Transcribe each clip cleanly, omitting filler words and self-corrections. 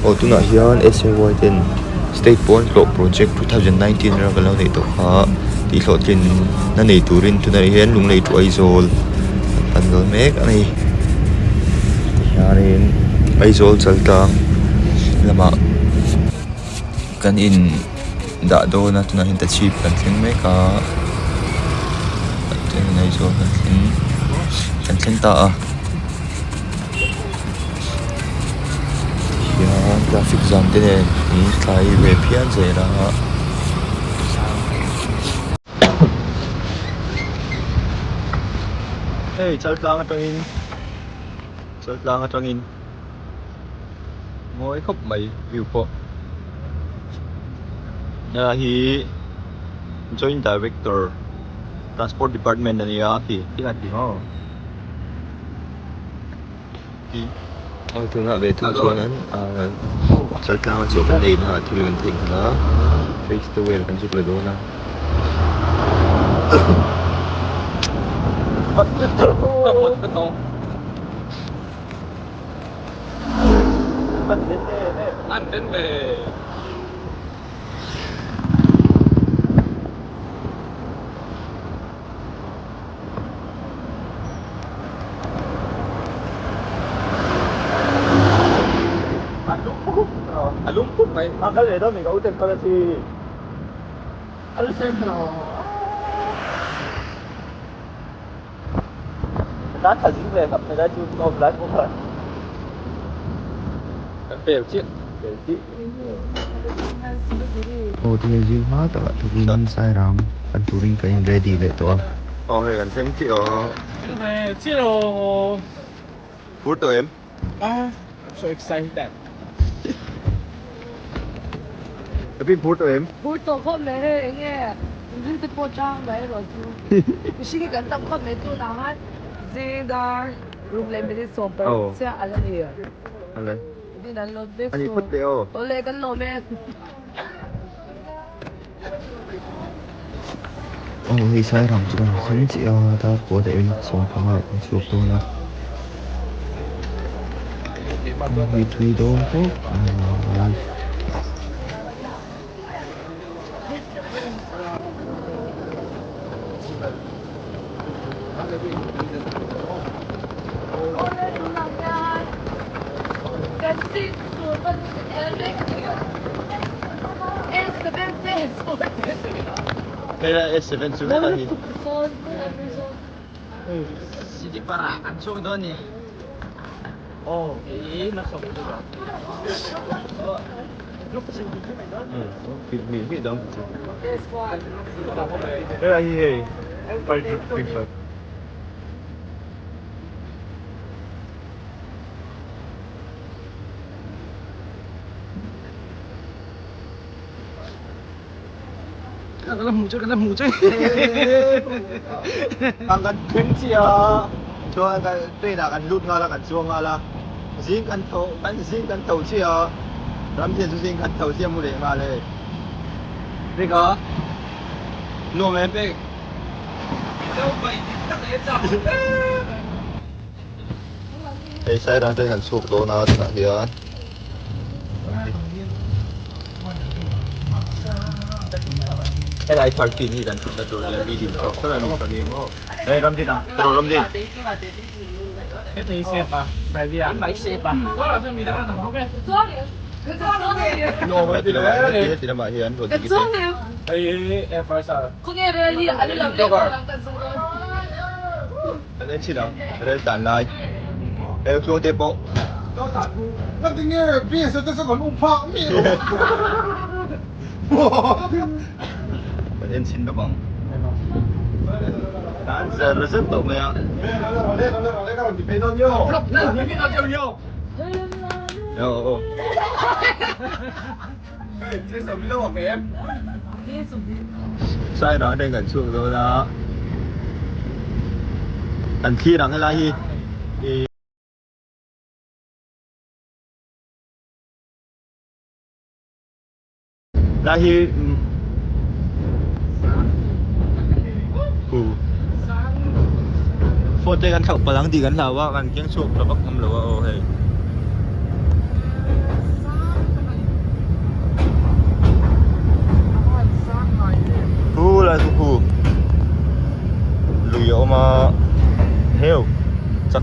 O tuna hian SAY ten State Born Law Project 2019 ra kalau nei to kha ti hlo tin na nei turin tuna hian lunglei tu aizol pandal mek ani hianin aizol chalta lama kan in da do na tuna hin ta chip kan thleng mek a ten aizol kan thleng ta a hian traffic jam te ne ni thlai ve phian zera hey chaltlang atangin ngồi khóc mày view po na hi joint director transport department ani a ki hati ho ki tu na ve tu chuan an chaltlang chu kan nei na thil kan thing na face to well kan chu le do na anh đến về anh đúng phút mày cái gì đó mình có trên quality anh xem nào đã thật sự về gặp người ta chưa có lái cũng phải bèo chiếc ô thì dư hóa tất cả thực hiện sai ram anh turing cái ready để to ô hay anh xem chị ở này chị đồ phút rồi em I'm so excited em phút rồi em phút tổ không mẹ nghe mình đi bộ trang vậy rồi chú xin cái tâm không mẹ tôi nào hết gì đó lúc lên mình đi sống bờ sẽ ăn gì à anh lên đi ăn lẩu bếp anh đi phút đều tôi lấy cái lẩu mẹ ô thì sai ram chứ xem chị ta có thể sống không ạ chụp tôi là vì tùy đâu có đây là S7 xuống đây thì Sidik para anh xuống đó nè ô ý nó sống được mình cái đó đây là gì phải phải cái là mù chứ ang kan kheng chia cho cái đây là kan lut nga la kan chuang nga la zing kan thau chia ram thiên su zing kan thau chia mu le nga le đây có no me pe đâu vậy các em chào đây sai ra đây kan suk do na ta hian cái này thoạt kỳ thì đàn chúng ta rồi là đi điểm số rất là nổi tiếng đó đây làm gì nào rồi làm gì cái này xếp à bài gì à máy xếp à có là mình đã làm ok no mà thì là mà hiền rồi thì cái ấy em phải sợ không nghe đây đi anh làm việc làm tận dụng rồi đây chỉ nào đây tàn lại đây xuống tiếp bộ那今天变色，这是个弄泡面。 mình em xin đó bằng đã giờ nó rất tốt mày ạ yo sai đó đây gần xuống rồi đó anh khi đằng hay là gì là gì phone tayกันเข้าปลังดีกันแล้วว่ากันเกี้ยงสุกแล้วก็ทำหรือว่าโอเค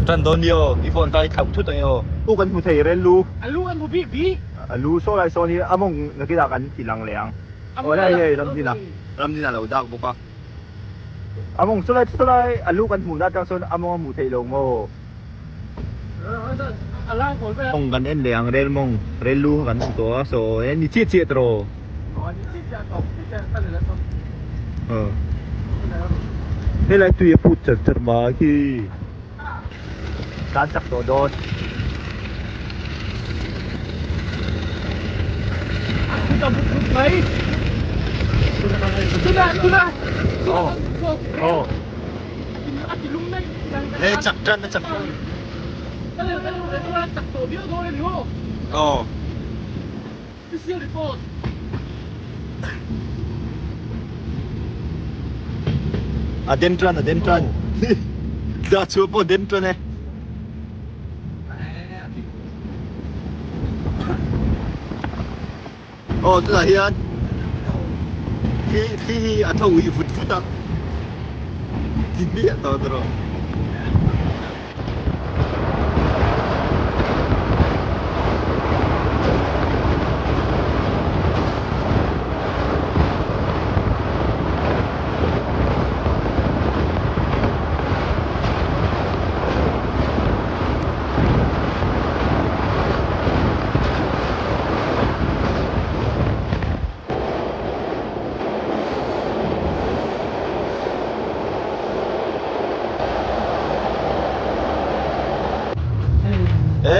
Trandonio, ifon tayo kaptut tayo. Tukan mo tayo rin, Lu. Aluan mo, big. Lu, so lai so ni among nakita kan silang liang. Wala ram din na laudak buka. Among so lai alu kan muna tang so among mo tayo mo. Alang ko ba? Mong kan en liang rel mong relu kan to so en ni chiet chiet ro. Thế lại tùy phút chật chật mà khi cán chắc đồ đốt Mấy? Tuna. Ồ Ê chắc chân nó chắc Chắc tổ biết thôi đúng không? Ồ Cái siêu đi phốt. Adentran Đã chúa po adentran eh Ồ tức là hiền Khi ăn thầu ý phút phút à Thì biết tao rồi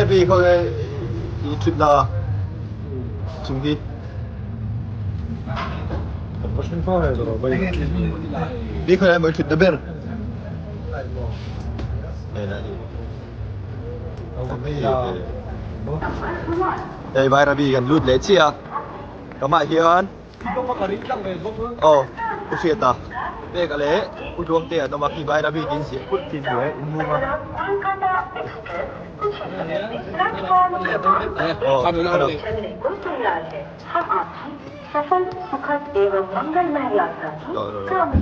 Vì không đi trip là chúng đi vì không mới trip đber đây vài rabi gần lút lệ chia có mãi hiền có chuyện ta về cái lẽ u chuông tiền nó mặc cái vài rabi tin sĩ cút tin đuổi mua mà चलने को तैयार है हम आपकी सफल सुखद एवं मंगलमय यात्रा की कामना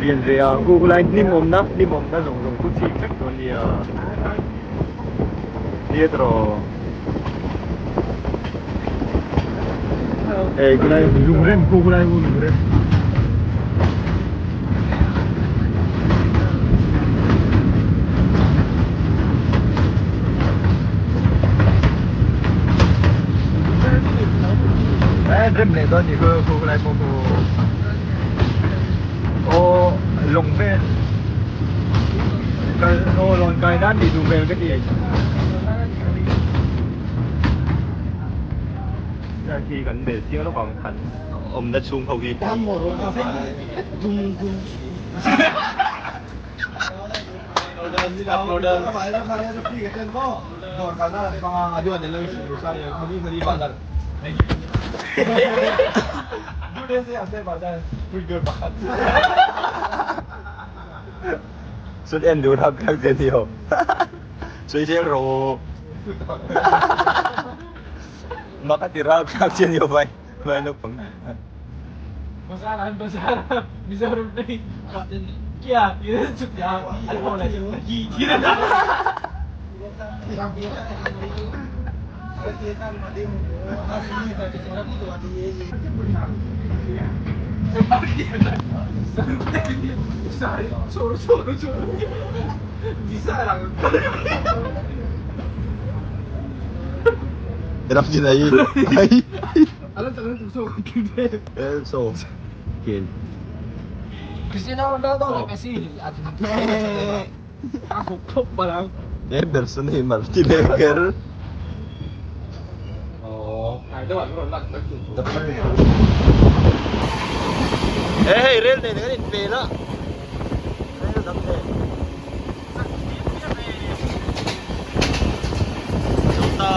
liền về Google lại nim ôm na dùng cút xịt cách rồi đi rồi cái này dùng rem Google lại dùng rem rem này đó thì Google lại một lồng về cái lồng cái đan thì dùng về cái gì khi gần bể tiếng nó còn thành đất xuống không đi xuất em điều thập các tiền nhiều suy chế rồi makatira các tiền nhiều vậy vậy nó cũng Basaran. Bisa huruf ni. Kia, dia sudah. Alhamdulillah lagi. Suruh. Bisa lah. Hirap din ay. Alam talaga tusok. So, kill. Cristiano Ronaldo kasi ako top pa lang. Ederson Neymar, Tileker. Ay, daw ano lang Hey, real na ganit pera. Ano dapte? Juta.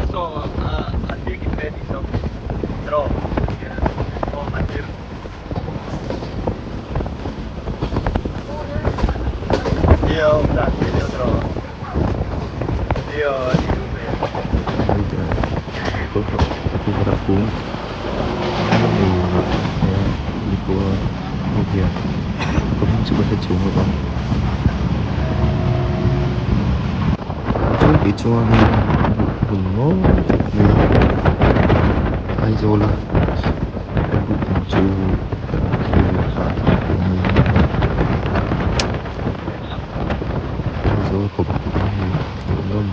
So, kìa. Cũng chưa có thể chung được không? Chung thì cho mình hùng ngó mình ai rồi là hùng chú rồi cũng ngon.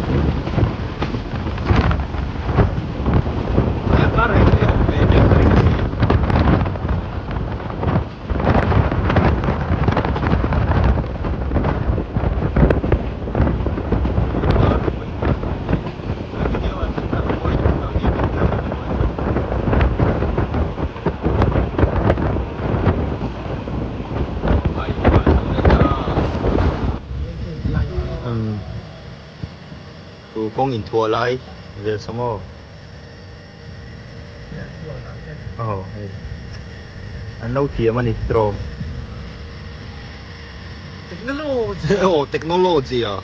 Con nhìn thua lại về sao mà anh lâu thì mà nít trộm technology à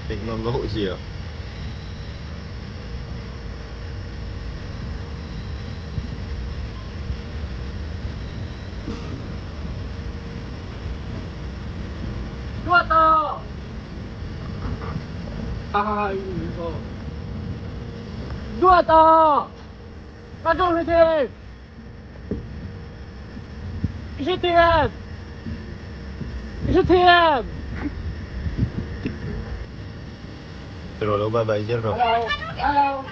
technology à Dua to. Ai ko. Dua to. Padung lagi. Isitian. Isitian. rồi đâu bye bye chứ rồi Hello. Hello.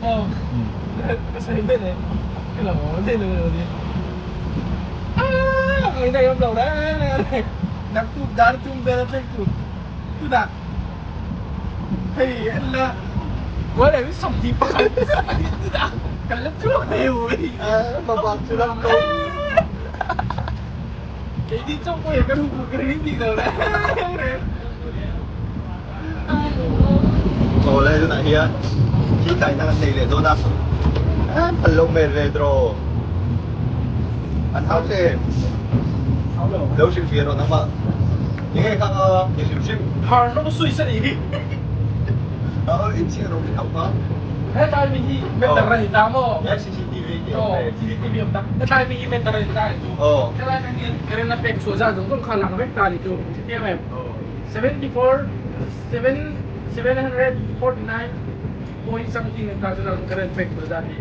Oh. Kasi din eh. Kailan mo? Hindi naman. Ang ina yung blow na. Nagtudar-tung beratay ko. Tuda. Hey, ala. Wala yung something pa ka. Tuda. Kalat ko na yun. mabagso lang to Kaya di chok ko eh. Karupo ka rin hindi daw na. Wala yun na hiyan kita na lang nila doon na palong may retro anh tháo xe đâu xin phía rồi nè mà những cái khác những xin xin Har nó có suy sẽ đi. ít xe rồi thì không có Hết tay mình đi. Bên tầng này tám mo. cái CCTV kìa CCTV yung tak. Hết tay mình đi bên tầng này tayo. Kailangan yun, kaya na pek so sa doon kalang rekta dito. CTMF. 749 point something ang tayo lang current pek so dati.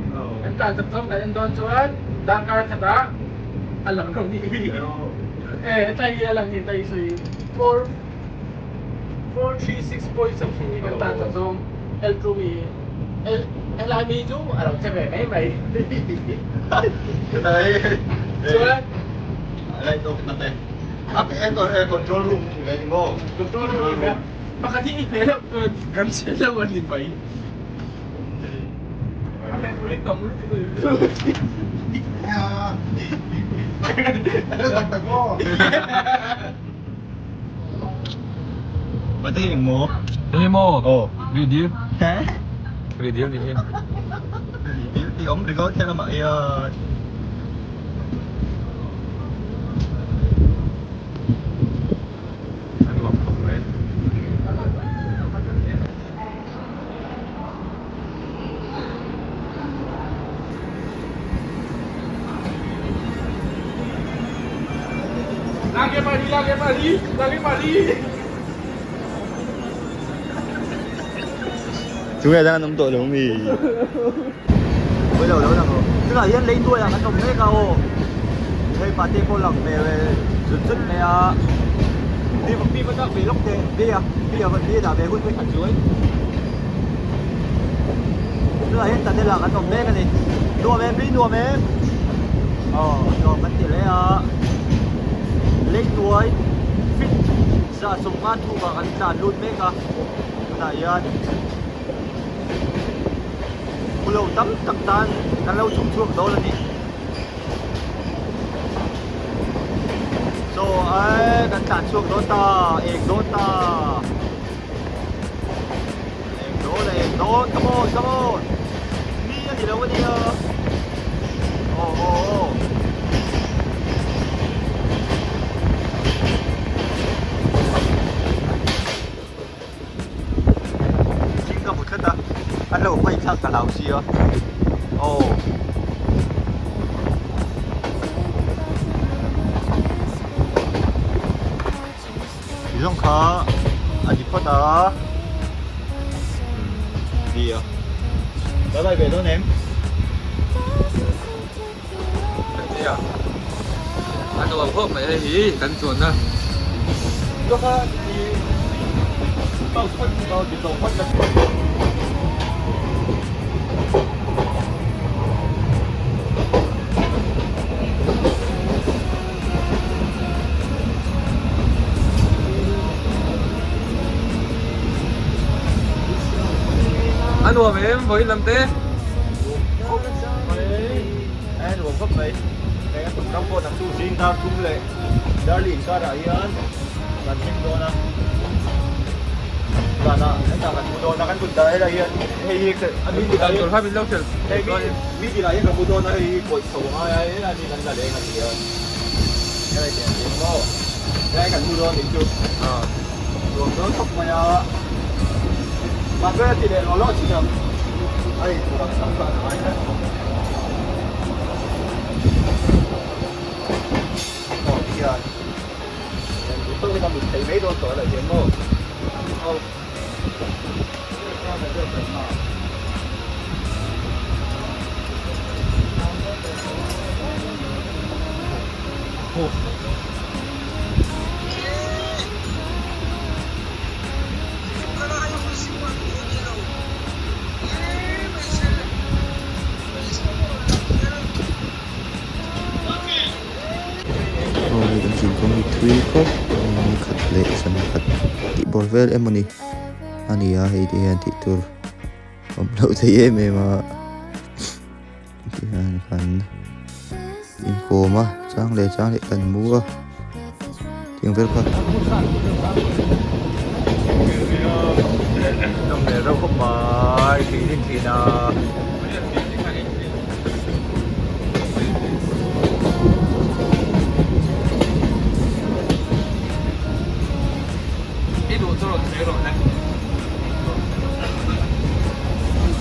Ang tatatong na yung doon suwan, Dakar kata, alam ko ni tayo lang yun tayo so 436 point something ang tatatong L2E. LIB chú, alam siya may may. cái này Suwan. đây tôi cái này em control room về ngô Control room ya. Makati i-develop ko kan sila wali ba yun? Ulit ka muna. ano tagtag mo batiin mo Hindi mo. oh Video. hả Video din yun. thì ông đừng có theo mày anh lọc không đấy Lagi mali. chúng ta đang nắm tội đúng gì bây giờ đâu là tức là yên lấy đuôi là cái tổng đấy cao đây mà tên cô lằng về rực này à đi vẫn đang về lúc thế đi à vẫn đi là về hút với cả chuối tức là hiện tại đây là cái tổng đấy cái này đua về rồi vẫn chỉ lấy lấy đuôi fit ra sông ngát thu và cái tràn luôn mấy cả là yên lâu tắm tắc tan đã lâu chung chuông đó là gì so ai cần tản chuông đó ta ếch đó come on đi gì đâu đi chính cả một thân ta anh lâu quay sang cả lào xí ồ 你种卡，你破打，ดีอ่ะแล้วไปเบต้นเนมนี่อ่ะ Ano ang po, may kanson na. ก็แค่ที่ต้องคนเราติดต่อคนกัน Ano ang em, boy lam te? Em ruộng cấp mấy cái tụi trong cô nằm tu sinh ta cũng lệ đã liền ra đại yên làm thêm đô na là na cái nào là đô na cái tụi ta đây yên hay anh biết gì Ang đấy tulha min law sir. hay biết gì đấy cái đô na hay quậy sầu ai ấy là đi đánh là để làm gì vậy cái này tiền tiền vô cái cảnh đô thì chưa ruộng đó thóc mà cái thì để nó lo chỉ là ai tụi nó sống cả ai hết tôi bây giờ mình thấy mấy đôi tuổi là hiếm không? Không. Rồi đang chỉnh con đi thuy có khát lệ sân khát thị bò vel em moni anh ấy hay đi anh thị tour không lâu thấy em mà thì anh cần in cô mà trang lệ cần mua tiếng vel khát Trong này đâu không mà thì nào Ito, turot, meron na.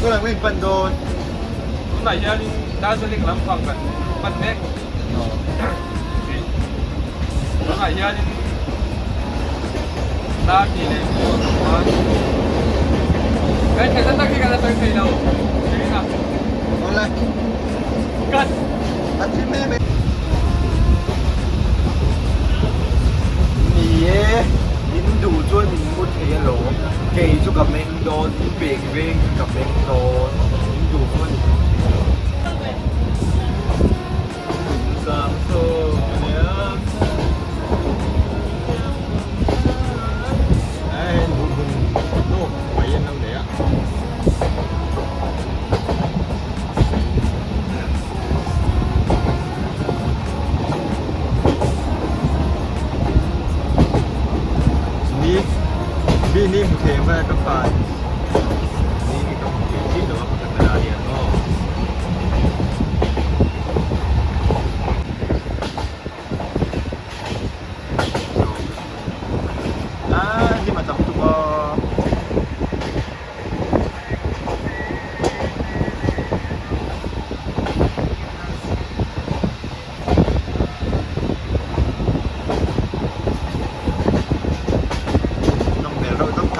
tôi là nguyên phần đồn Kung na yan, dasaling lampang ka. Patek. Kung na yan, lagi na yun. Kahit kaya tatagi ka na sa kayo. Sige na. còn lại Cut! ăn chim mê mê nhỉ in đủ cho mình một thế lỗ kể cho cả mình đồn bể về cả mình đồn in đủ cho mình sáng sớm nhé ai buồn nô mày yên đâu đấy ạนี่มุเทมว่าต้องการนี่ต้องเปลี่ยนที่หรือว่าธรรมดาเดียวก็ที่มาจับตัว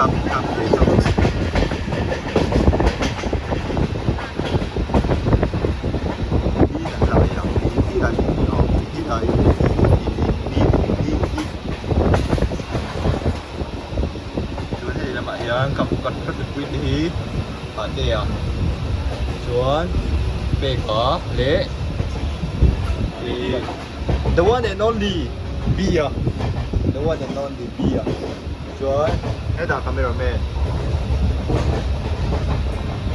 Cầm để cho đi là chúa thì là bạn cầm con rất là quý tí ở đây à chúa về có lễ thì the one and only beer the one and only beer chúa Hey, the cameraman.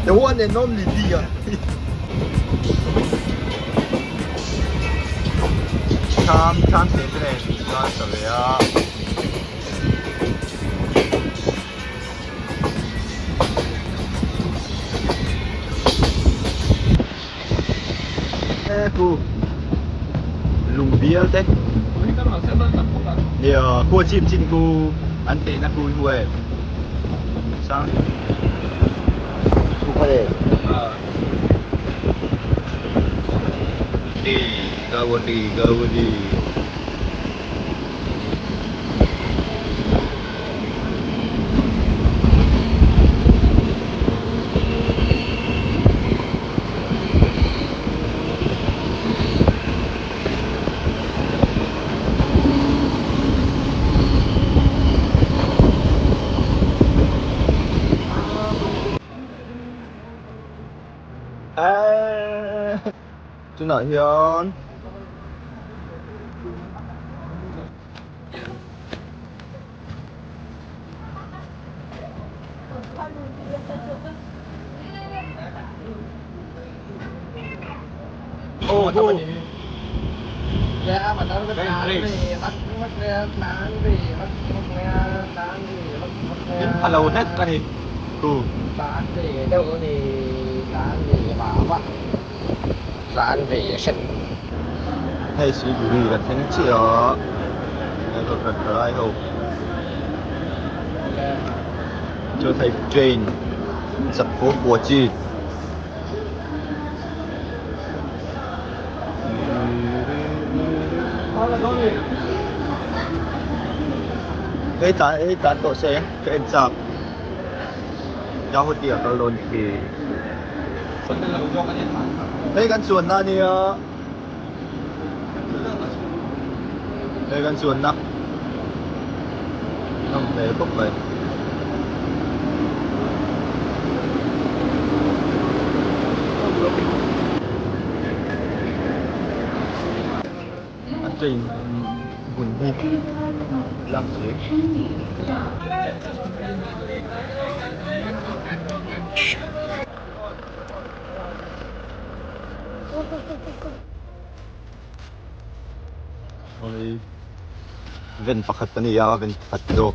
The one and only beer. Tham thế này nó sẽ về cô lùng bia đấy. Thì cua chim chim cô ăn tệ là cùi huề sao không phải đi gawadi Chú nợ hiền. Ô, tao phải đi. Dạ, mà tao cái tán về bắt nè, tán về bắt nè, tán về bắt nè. Hello hết đây. Tán về đâu thì tán về bảo vặt. Tán về sạch. Hay suy nghĩ gần thánh chị đó. Đây có cần ở ai không? Cho thầy train. Sắp phố của chị. Cái tán tổ xe, cái em sạc. Giao hốt địa có lồn thì. Đâyกันส่วนนะเนี่ยđâyกันส่วนนะต้องเลยพวกเลยอันจริงหุ่นที่หลังเลยÔi, Vin pakat pa niya, Vin pakat do.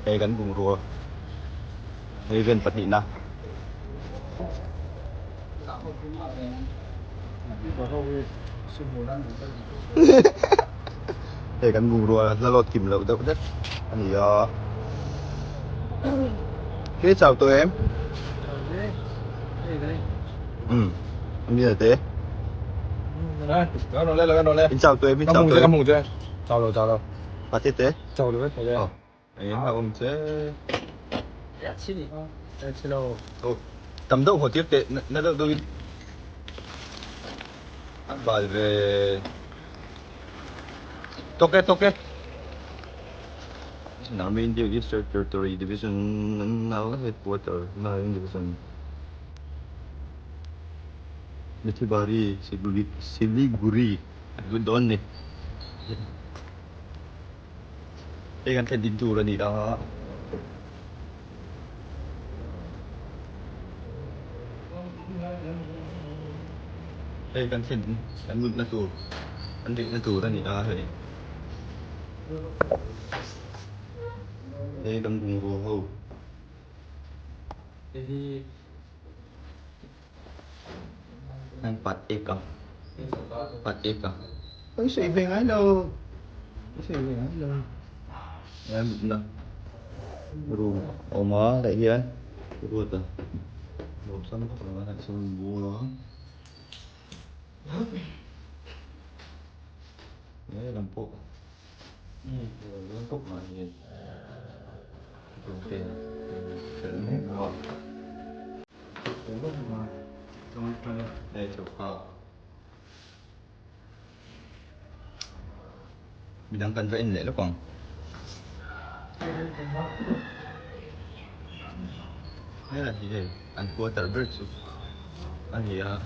Eh, gan bung rua. Eh, Vin pat ni na. Eh, gan bung rua, lalot kim lâu đâu đất. Anh gì à? Thế chào tụi em. Em như là thế. Đây, gắn nó lên. Xin chào tụi em, xin chào tụi Cắm em. mùng chưa? Chào rồi. Và thế thế. Chào rồi, phải chưa? Em là ông sẽ. Dạ, xin đi. Xin đâu. Ồ, tầm đâu hồi tiếp tệ, nó đâu đâu. Ăn bài về. Toke. Namin Division Territory Division now headquarter Namin Division. Mitibari, Siliguri. Good on eh. Đây kan din tour ni đó. Đây kan good na tour. Kan din na tour ni đó thôi. Đây kan bung ho. Ang pat eka. Ôi xì về ngay đâu. Em na. Ru, oma lại hiền. Ru ta. Đồ xăm có phải là xăm bùa đó. Đấy làm bộ. Rồi nó cốc mà hiền. Ok. Này ngon. Đây chụp họ. Mình đang cần phải lễ lúc còn. Đây là gì đây? Ăn cua tờ bird soup. Ăn gì hả?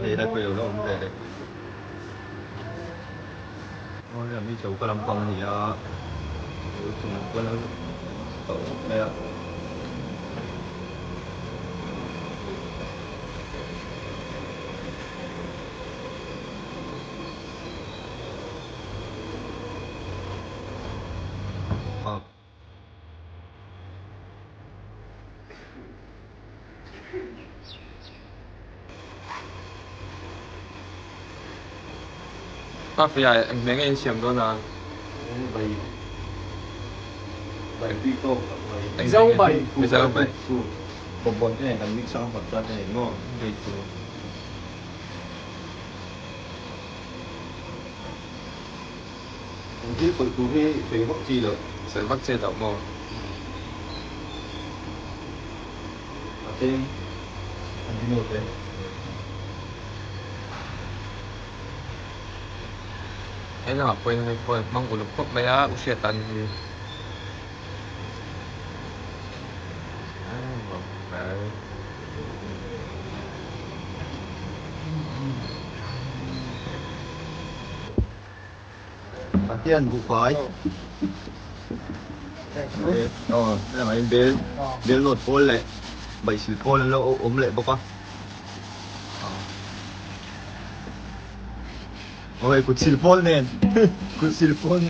Đây là quều đó không về đây. Ôi là mi cháu có làm con gì à? Chúng mình quên rồi. Đây ạ. Bác phải dạy em mấy anh xem đó là Bảy tuy tô. Dâu bảy. bây giờ vậy. Bon cái này làm mix xong vật ra này ngon. Đây chú. Cái phần tú cái phải bóc chi được. Sẽ bắt xe đậu màu. Oke. Continue oke. Ayun nga po yung mangulog po. Maya usyetan. Pati yan, bukay. Alam mo yung bell not fall eh. Bay silpon lang umle ba pa? Okay, kung silpon na yan. Kung silpon.